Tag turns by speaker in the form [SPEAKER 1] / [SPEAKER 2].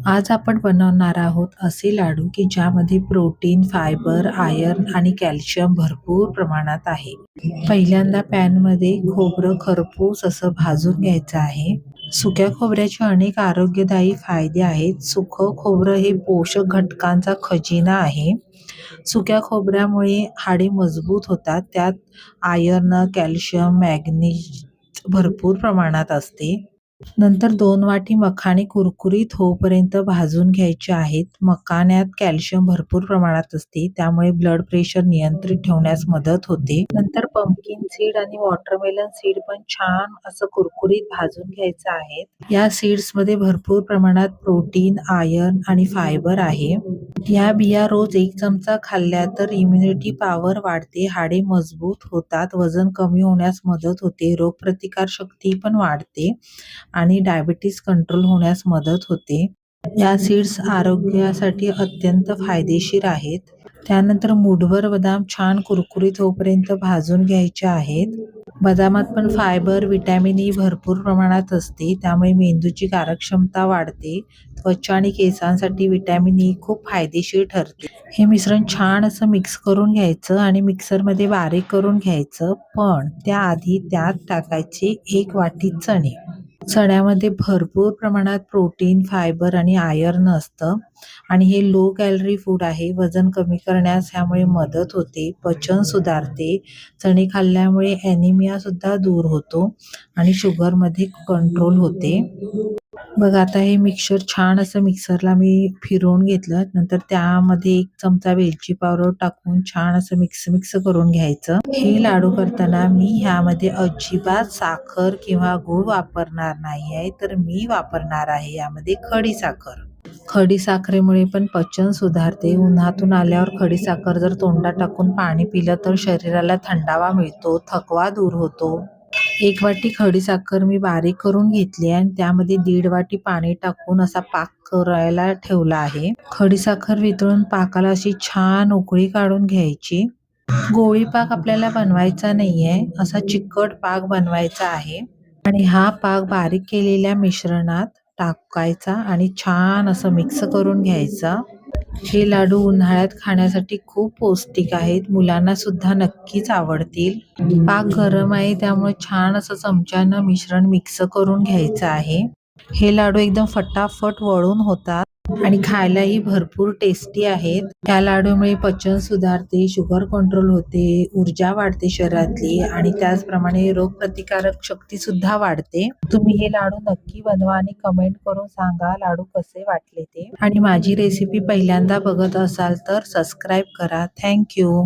[SPEAKER 1] आज आपण बनवणार आहोत असे लाडू की ज्यामध्ये प्रोटीन, फायबर, आयर्न आणि कॅल्शियम भरपूर प्रमाणात आहे. पहिल्यांदा पॅनमध्ये खोबरं खरपूस असं भाजून घ्यायचं आहे. सुक्या खोबऱ्याचे अनेक आरोग्यदायी फायदे आहेत. सुकं खोबरं हे पोषक घटकांचा खजिना आहे. सुक्या खोबऱ्यामुळे हाडे मजबूत होतात. त्यात आयर्न, कॅल्शियम, मॅग्नीज भरपूर प्रमाणात असते. नंतर 2 वाटी मखाणे कुरकुरीत होईपर्यंत भाजून घ्यायचे आहेत. मखाण्यात कॅल्शियम भरपूर प्रमाणात असते, त्यामुळे ब्लड प्रेशर नियंत्रित ठेवण्यास मदत होते. नंतर पंपकिन सीड आणि वॉटरमेलन सीड पण छान असं कुरकुरीत भाजून घ्यायचं आहे. या सीड्समध्ये भरपूर प्रमाणात प्रोटीन, आयर्न आणि फायबर आहे. या बिया रोज 1 चमचा खाल्ल्या तर इम्युनिटी पॉवर वाढते, हाडे मजबूत होतात, वजन कमी होण्यास मदत होते, रोगप्रतिकार शक्ती पण वाढते आणि डायबिटीज कंट्रोल होण्यास मदत होते. या सीड्स आरोग्यासाठी अत्यंत फायदेशीर आहेत. त्यानंतर मूठभर बदाम छान कुरकुरीत होईपर्यंत भाजून घ्यायचे आहेत. बदामात पण फायबर, व्हिटॅमिन ई भरपूर प्रमाणात असते, त्यामुळे मेंदूची कार्यक्षमता वाढते. त्वचा आणि केसांसाठी व्हिटॅमिन ई खूप फायदेशीर ठरते. हे मिश्रण छान असं मिक्स करून घ्यायचं आणि मिक्सरमध्ये बारीक करून घ्यायचं. पण त्याआधी त्यात टाकायचे 1 वाटी चणे. चण्यामध्ये भरपूर प्रमाणात प्रोटीन, फायबर आणि आयर्न असतं आणि हे लो कॅलरी फूड आहे. वजन कमी करण्यास ह्यामुळे मदत होते, पचन सुधारते. चणे खाल्ल्यामुळे ॲनिमिया सुद्धा दूर होतो आणि शुगरमध्ये कंट्रोल होते. बघा आता हे मिक्सचर छान असं मिक्सरला मी फिरवून घेतलं. नंतर त्यामध्ये 1 चमचा वेलची पावडर टाकून छान असं मिक्स करून घ्यायचं. हे लाडू करताना मी ह्यामध्ये अजिबात साखर किंवा गूळ वापरणार नाही आहे, तर मी वापरणार आहे यामध्ये खडीसाखर. खडीसाखरेमुळे पण पचन सुधारते. उन्हातून आल्यावर खडीसाखर जर तोंडात टाकून पाणी पिलं तर शरीराला थंडावा मिळतो, थकवा दूर होतो. 1 वाटी खडीसाखर मी बारीक करून घेतली आणि त्यामध्ये 1.5 वाटी पाणी टाकून असा पाक करायला ठेवला आहे. खडीसाखर वितळून पाकाला अशी छान उकळी काढून घ्यायची. गोळी पाक आपल्याला बनवायचा नाहीये, असा चिकट पाक बनवायचा आहे आणि हा पाक बारीक केलेल्या मिश्रणात टाकायचा आणि छान असं मिक्स करून घ्यायचा. हे लाडू उन्हाळ्यात खाण्यासाठी खूप पौष्टिक आहेत. मुलांना सुद्धा नक्कीच आवडतील. पाक गरम आहे त्यामुळे छान असं चमच्यानं मिश्रण मिक्स करून घ्यायचं आहे. हे लाडू एकदम फटाफट वळून होतात आणि खायलाही भरपूर टेस्टी आहेत. या लाडूमुळे पचन सुधारते, शुगर कंट्रोल होते, ऊर्जा वाढते शरीरातली आणि त्याचप्रमाणे रोगप्रतिकारक शक्ती सुद्धा वाढते. तुम्ही हे लाडू नक्की बनवा आणि कमेंट करून सांगा लाडू कसे वाटले ते. आणि माझी रेसिपी पहिल्यांदा बघत असाल तर सबस्क्राईब करा. Thank you.